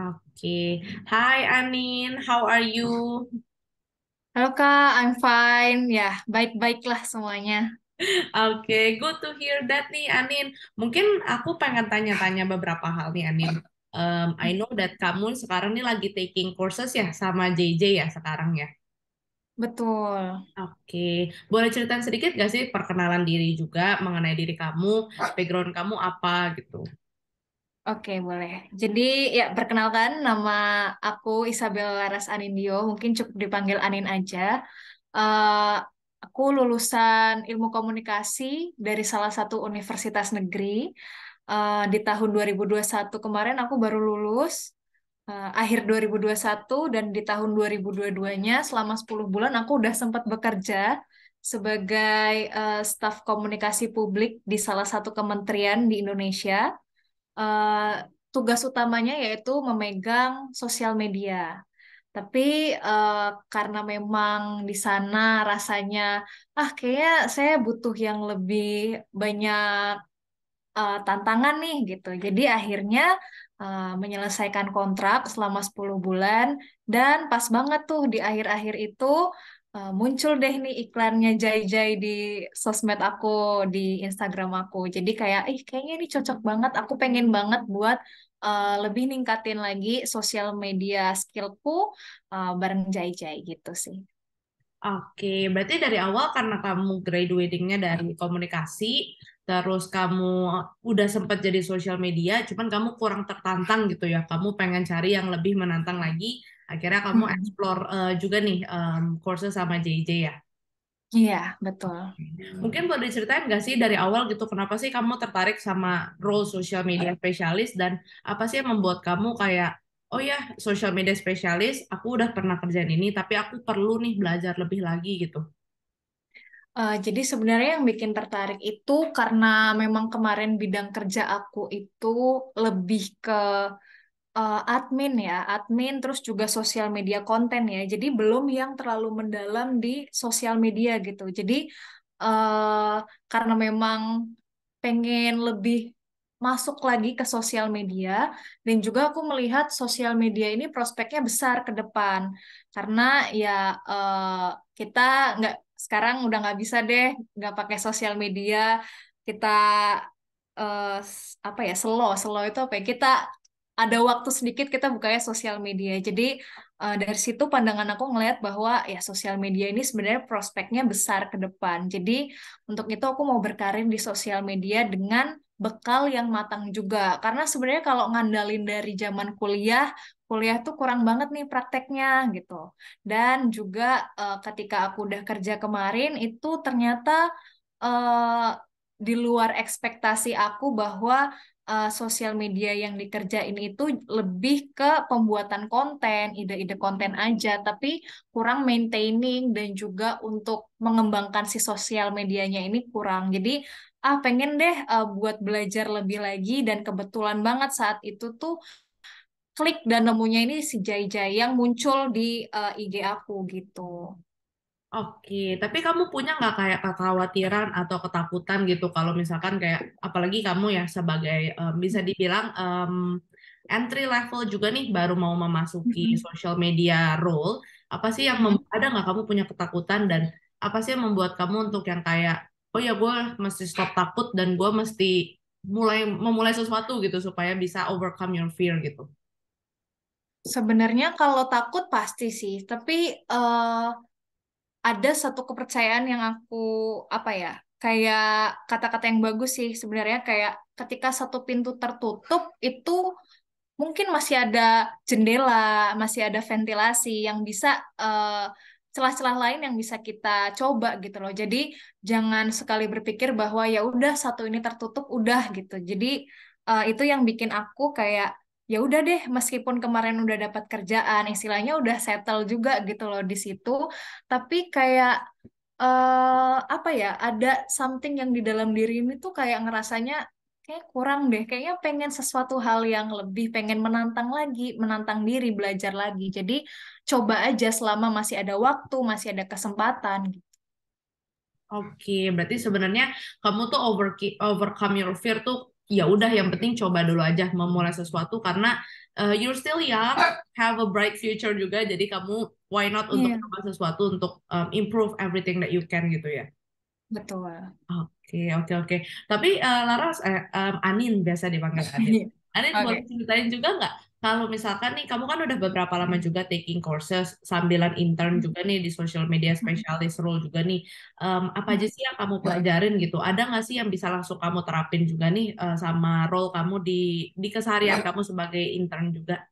Oke. Hai Anin, how are you? Halo Kak, I'm fine. Ya, baik-baiklah semuanya. Oke, good to hear that nih Anin. Mungkin aku pengen tanya-tanya beberapa hal nih Anin. I know that kamu sekarang nih lagi taking courses ya sama JJ ya sekarang ya. Betul. Oke, boleh ceritain sedikit gak sih perkenalan diri juga mengenai diri kamu, background kamu apa gitu? Oke, boleh. Jadi, ya perkenalkan nama aku Isabel Laras Anindyo. Mungkin cukup dipanggil Anin aja. Eh, aku lulusan Ilmu Komunikasi dari salah satu universitas negeri. Di tahun 2021 kemarin aku baru lulus. Akhir 2021 dan di tahun 2022-nya selama 10 bulan aku udah sempat bekerja sebagai staf komunikasi publik di salah satu kementerian di Indonesia. Eh, Tugas utamanya yaitu memegang sosial media. Tapi karena memang di sana rasanya, kayaknya saya butuh yang lebih banyak tantangan nih gitu. Jadi akhirnya menyelesaikan kontrak selama 10 bulan dan pas banget tuh di akhir-akhir itu muncul deh nih iklannya Jai Jai di sosmed aku, di Instagram aku. Jadi kayak, kayaknya ini cocok banget. Aku pengen banget buat lebih ningkatin lagi sosial media skillku bareng Jai Jai gitu sih. Oke, berarti dari awal karena kamu graduatingnya dari komunikasi, terus kamu udah sempat jadi sosial media, cuman kamu kurang tertantang gitu ya. Kamu pengen cari yang lebih menantang lagi. Akhirnya kamu Mm-mm. explore juga nih courses sama JJ ya. Iya, betul. Mungkin boleh diceritain nggak sih dari awal gitu, kenapa sih kamu tertarik sama role social media spesialis dan apa sih yang membuat kamu kayak, oh ya, social media spesialis, aku udah pernah kerjaan ini, tapi aku perlu nih belajar lebih lagi gitu. Jadi sebenarnya yang bikin tertarik itu karena memang kemarin bidang kerja aku itu lebih ke admin ya, admin terus juga sosial media konten ya. Jadi belum yang terlalu mendalam di sosial media gitu. Jadi eh, karena memang pengen lebih masuk lagi ke sosial media dan juga aku melihat sosial media ini prospeknya besar ke depan karena ya eh, kita nggak sekarang udah nggak bisa deh nggak pakai sosial media kita apa ya slow slow itu apa ya kita ada waktu sedikit kita bukanya sosial media jadi dari situ pandangan aku ngelihat bahwa ya sosial media ini sebenarnya prospeknya besar ke depan jadi untuk itu aku mau berkarir di sosial media dengan bekal yang matang juga. Karena sebenarnya kalau ngandalin dari zaman kuliah, kuliah tuh kurang banget nih prakteknya gitu. Dan juga ketika aku udah kerja kemarin itu ternyata eh, di luar ekspektasi aku bahwa sosial media yang dikerjain itu lebih ke pembuatan konten, ide-ide konten aja, tapi kurang maintaining dan juga untuk mengembangkan si sosial medianya ini kurang. Jadi pengen deh buat belajar lebih lagi dan kebetulan banget saat itu tuh klik dan nemunya ini si Jai Jai yang muncul di IG aku gitu. Oke, tapi kamu punya nggak kayak kekhawatiran atau ketakutan gitu kalau misalkan kayak apalagi kamu ya sebagai bisa dibilang entry level juga nih baru mau memasuki Mm-mm. social media role, apa sih yang Mm-mm. ada nggak kamu punya ketakutan dan apa sih yang membuat kamu untuk yang kayak oh ya gue mesti stop takut dan gue mesti memulai sesuatu gitu supaya bisa overcome your fear gitu. Sebenarnya kalau takut pasti sih, tapi eh, ada satu kepercayaan yang aku apa ya kayak kata-kata yang bagus sih sebenarnya kayak ketika satu pintu tertutup itu mungkin masih ada jendela, masih ada ventilasi yang bisa eh, celah-celah lain yang bisa kita coba gitu loh. Jadi jangan sekali berpikir bahwa ya udah satu ini tertutup udah gitu. Jadi itu yang bikin aku kayak ya udah deh meskipun kemarin udah dapat kerjaan, istilahnya udah settle juga gitu loh di situ, tapi kayak apa ya ada something yang di dalam diri ini tuh kayak ngerasanya kayak kurang deh. Kayaknya pengen sesuatu hal yang lebih, pengen menantang lagi, menantang diri, belajar lagi. Jadi coba aja selama masih ada waktu, masih ada kesempatan. Oke, berarti sebenarnya kamu tuh overcome your fear tuh ya udah yang penting coba dulu aja memulai sesuatu karena you're still young, have a bright future juga. Jadi kamu why not untuk Iya, coba sesuatu untuk improve everything that you can gitu ya. betul. Oke, oke, oke. Tapi Laras, Anin biasa dipanggil Anin. Iya. Anin boleh Oke. ceritain juga nggak? Kalau misalkan nih, kamu kan udah beberapa lama juga taking courses, sambilan intern juga nih di social media specialist role juga nih. Apa aja sih yang kamu pelajarin gitu? Ada nggak sih yang bisa langsung kamu terapin juga nih sama role kamu di keseharian kamu sebagai intern juga?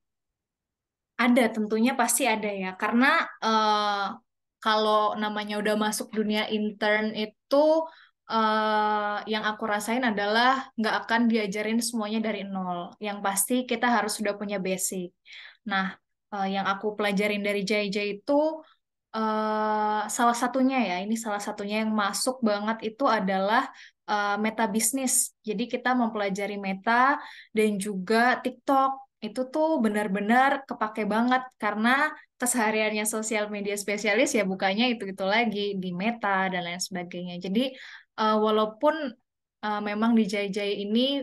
Ada, tentunya pasti ada ya. Karena kalau namanya udah masuk dunia intern itu yang aku rasain adalah nggak akan diajarin semuanya dari nol. Yang pasti kita harus sudah punya basic. Nah, yang aku pelajarin dari Jai itu salah satunya ya, ini salah satunya yang masuk banget itu adalah meta bisnis. Jadi kita mempelajari meta dan juga TikTok. Itu tuh benar-benar kepake banget karena kesehariannya sosial media spesialis ya bukannya itu-itu lagi di Meta dan lain sebagainya. Jadi walaupun memang di Jai ini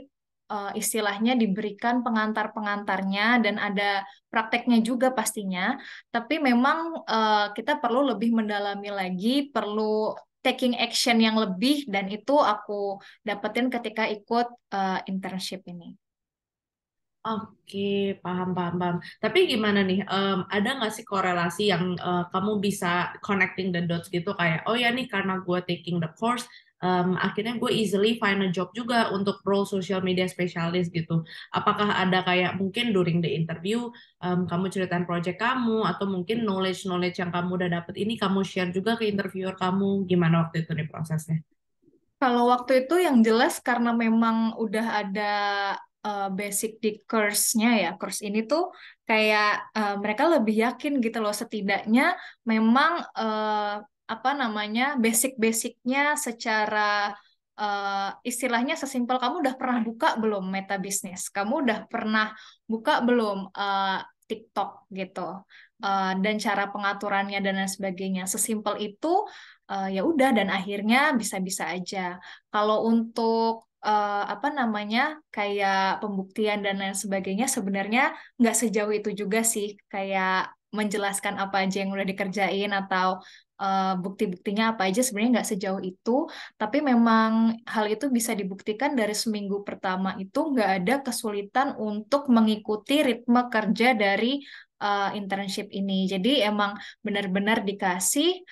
istilahnya diberikan pengantar-pengantarnya dan ada prakteknya juga pastinya, tapi memang kita perlu lebih mendalami lagi, perlu taking action yang lebih dan itu aku dapetin ketika ikut internship ini. Oke, paham, paham, paham. Tapi gimana nih, ada nggak sih korelasi yang kamu bisa connecting the dots gitu kayak, oh ya nih karena gue taking the course, akhirnya gue easily find a job juga untuk role social media specialist gitu. Apakah ada kayak mungkin during the interview, kamu ceritain project kamu, atau mungkin knowledge-knowledge yang kamu udah dapet ini kamu share juga ke interviewer kamu, gimana waktu itu nih prosesnya? Kalau waktu itu yang jelas karena memang udah ada basic di course-nya ya, course ini tuh kayak mereka lebih yakin gitu loh setidaknya memang apa namanya basic-basicnya secara istilahnya sesimpel kamu udah pernah buka belum meta bisnis, kamu udah pernah buka belum TikTok gitu. Dan cara pengaturannya dan lain sebagainya sesimpel itu ya udah dan akhirnya bisa-bisa aja. Kalau untuk apa namanya kayak pembuktian dan lain sebagainya sebenarnya nggak sejauh itu juga sih kayak menjelaskan apa aja yang udah dikerjain atau bukti-buktinya apa aja sebenarnya nggak sejauh itu tapi memang hal itu bisa dibuktikan dari seminggu pertama itu nggak ada kesulitan untuk mengikuti ritme kerja dari internship ini jadi emang benar-benar dikasih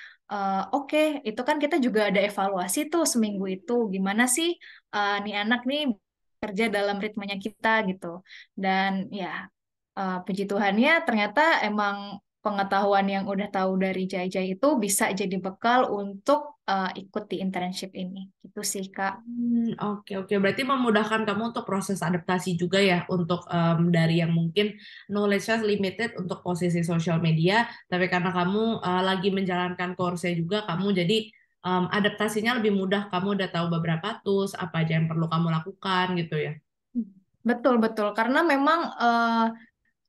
oke, itu kan kita juga ada evaluasi tuh seminggu itu. Gimana sih nih anak nih kerja dalam ritmenya kita gitu. Dan ya, puji Tuhannya ternyata emang pengetahuan yang udah tahu dari Jai itu bisa jadi bekal untuk ikut di internship ini. Gitu sih, Kak. Oke, oke. Berarti memudahkan kamu untuk proses adaptasi juga ya, untuk dari yang mungkin knowledge-nya limited untuk posisi sosial media, tapi karena kamu lagi menjalankan course juga, kamu jadi adaptasinya lebih mudah. Kamu udah tahu beberapa tools, apa aja yang perlu kamu lakukan gitu ya. Betul, betul. Karena memang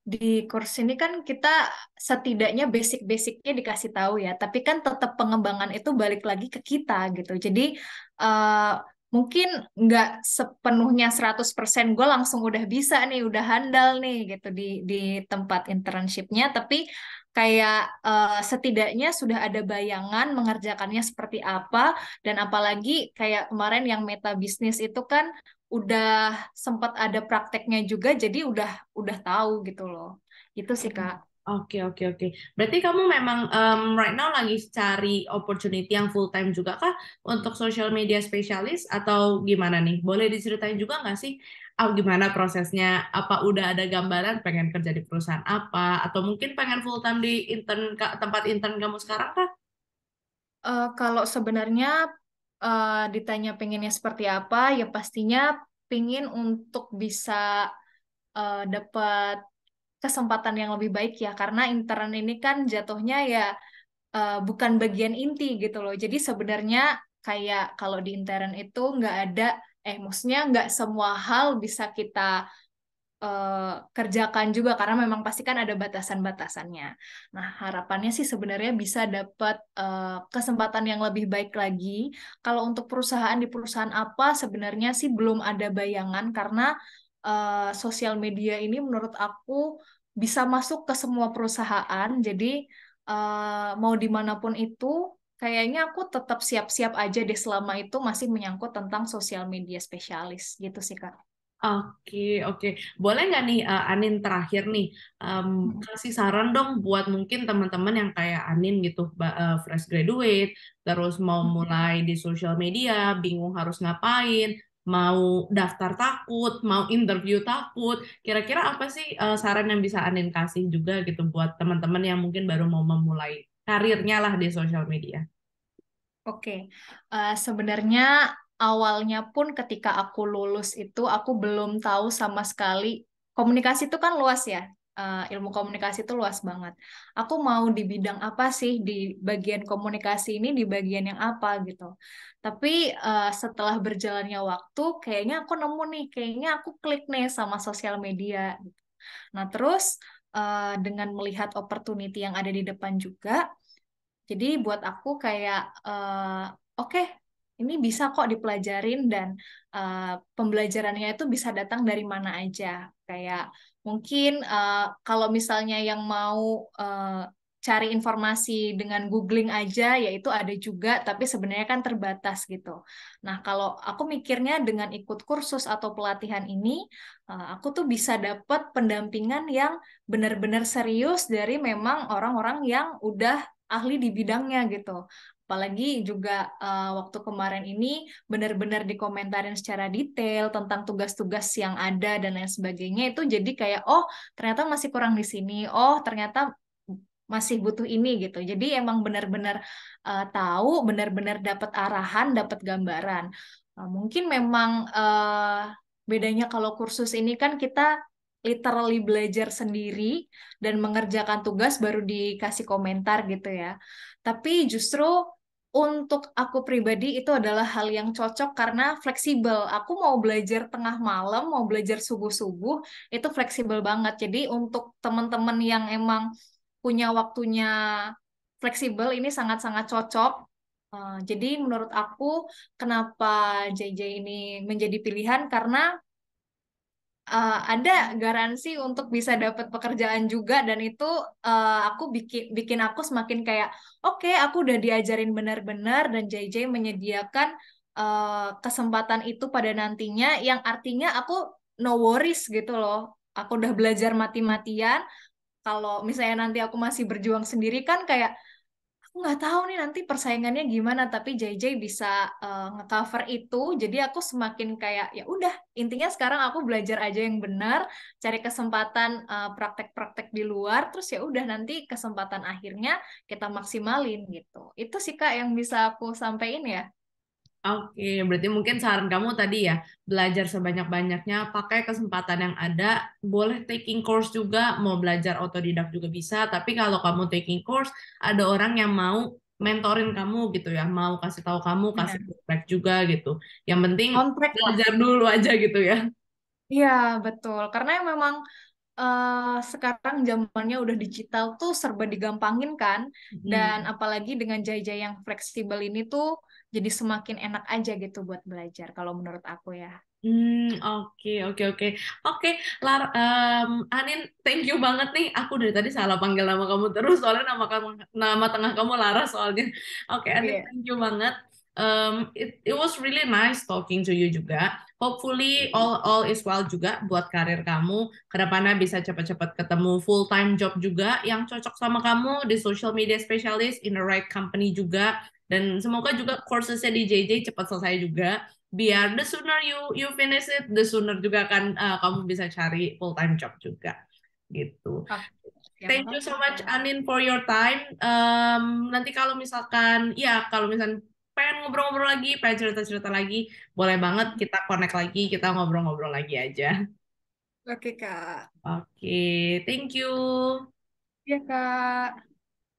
di course ini kan kita setidaknya basic-basicnya dikasih tahu ya, tapi kan tetap pengembangan itu balik lagi ke kita gitu. Jadi eh, mungkin nggak sepenuhnya 100% gue langsung udah bisa nih, udah handal nih gitu di tempat internshipnya, tapi kayak setidaknya sudah ada bayangan mengerjakannya seperti apa, dan apalagi kayak kemarin yang meta bisnis itu kan udah sempat ada prakteknya juga, jadi udah tahu gitu loh. Itu sih Kak. Oke, oke, oke. Berarti kamu memang right now lagi cari opportunity yang full time juga kah untuk social media specialist atau gimana nih? Boleh diceritain juga nggak sih? Gimana prosesnya? Apa udah ada gambaran pengen kerja di perusahaan apa? Atau mungkin pengen full time di tempat intern kamu sekarang kah? Kalau sebenarnya ditanya pengennya seperti apa, ya pastinya pingin untuk bisa dapat kesempatan yang lebih baik ya, karena intern ini kan jatuhnya ya bukan bagian inti gitu loh. Jadi sebenarnya kayak kalau di intern itu nggak ada, maksudnya nggak semua hal bisa kita kerjakan juga karena memang pasti kan ada batasan-batasannya. Nah, harapannya sih sebenarnya bisa dapat kesempatan yang lebih baik lagi. Kalau untuk perusahaan di perusahaan apa sebenarnya sih belum ada bayangan karena sosial media ini menurut aku bisa masuk ke semua perusahaan. Jadi mau dimanapun itu kayaknya aku tetap siap-siap aja deh selama itu masih menyangkut tentang sosial media spesialis gitu sih Kak. Oke, oke. Boleh nggak nih, Anin terakhir nih, kasih saran dong buat mungkin teman-teman yang kayak Anin gitu, fresh graduate, terus mau mulai di sosial media, bingung harus ngapain, mau daftar takut, mau interview takut. Kira-kira apa sih saran yang bisa Anin kasih juga gitu buat teman-teman yang mungkin baru mau memulai karirnya lah di sosial media? Oke, sebenarnya awalnya pun ketika aku lulus itu aku belum tahu sama sekali. Komunikasi itu kan luas ya. Ilmu komunikasi itu luas banget. Aku mau di bidang apa sih di bagian komunikasi ini di bagian yang apa gitu. Tapi setelah berjalannya waktu, kayaknya aku nemu nih, kayaknya aku klik nih sama sosial media. Nah terus dengan melihat opportunity yang ada di depan juga. Jadi buat aku kayak oke, ini bisa kok dipelajarin dan pembelajarannya itu bisa datang dari mana aja. Kayak mungkin kalau misalnya yang mau cari informasi dengan googling aja, yaitu ada juga, tapi sebenarnya kan terbatas gitu. Nah, kalau aku mikirnya dengan ikut kursus atau pelatihan ini, aku tuh bisa dapat pendampingan yang benar-benar serius dari memang orang-orang yang udah ahli di bidangnya gitu. Apalagi juga waktu kemarin ini benar-benar dikomentarin secara detail tentang tugas-tugas yang ada dan lain sebagainya itu jadi kayak oh ternyata masih kurang di sini, oh ternyata masih butuh ini gitu. Jadi emang benar-benar tahu, benar-benar dapat arahan, dapat gambaran. Mungkin memang bedanya kalau kursus ini kan kita literally belajar sendiri dan mengerjakan tugas baru dikasih komentar gitu ya. Tapi justru untuk aku pribadi itu adalah hal yang cocok karena fleksibel. Aku mau belajar tengah malam, mau belajar subuh-subuh, itu fleksibel banget. Jadi untuk teman-teman yang emang punya waktunya fleksibel, ini sangat-sangat cocok. Jadi menurut aku kenapa JJ ini menjadi pilihan karena ada garansi untuk bisa dapat pekerjaan juga dan itu aku bikin bikin aku semakin kayak oke, aku udah diajarin benar-benar dan JJ menyediakan kesempatan itu pada nantinya yang artinya aku no worries gitu loh. Aku udah belajar mati-matian. Kalau misalnya nanti aku masih berjuang sendiri kan kayak aku nggak tahu nih nanti persaingannya gimana, tapi JJ bisa ngecover itu. Jadi aku semakin kayak ya udah, intinya sekarang aku belajar aja yang benar, cari kesempatan praktek-praktek di luar, terus ya udah nanti kesempatan akhirnya kita maksimalin gitu. Itu sih Kak yang bisa aku sampaikan ya. Oke, berarti mungkin saran kamu tadi ya, belajar sebanyak-banyaknya, pakai kesempatan yang ada, boleh taking course juga, mau belajar otodidak juga bisa, tapi kalau kamu taking course, ada orang yang mau mentorin kamu gitu ya, mau kasih tahu kamu, kasih Benar. feedback juga gitu. Yang penting On-track lah. belajar dulu aja gitu ya. Iya, betul. Karena memang sekarang zamannya udah digital tuh serba digampangin kan. Dan Hmm. apalagi dengan JJ yang fleksibel ini tuh jadi semakin enak aja gitu buat belajar kalau menurut aku ya. Oke, oke, oke. Oke, Anin, thank you banget nih. Aku dari tadi salah panggil nama kamu terus, soalnya nama tengah kamu Laras soalnya. Oke, Anin, Iya. thank you banget. It was really nice talking to you juga. Hopefully all is well juga buat karir kamu. Kedepannya bisa cepat-cepat ketemu full time job juga yang cocok sama kamu di social media specialist in the right company juga. Dan semoga juga courses-nya di JJ cepat selesai juga biar the sooner you finish it, the sooner juga kan kamu bisa cari full time job juga gitu. Oke, siap. Thank you Oke, so much Kak. Anin for your time. Nanti kalau misalkan ya kalau misalkan pengen ngobrol-ngobrol lagi, pengen cerita-cerita lagi, boleh banget kita connect lagi, kita ngobrol-ngobrol lagi aja. Oke, Kak. Oke, thank you. Iya, Kak.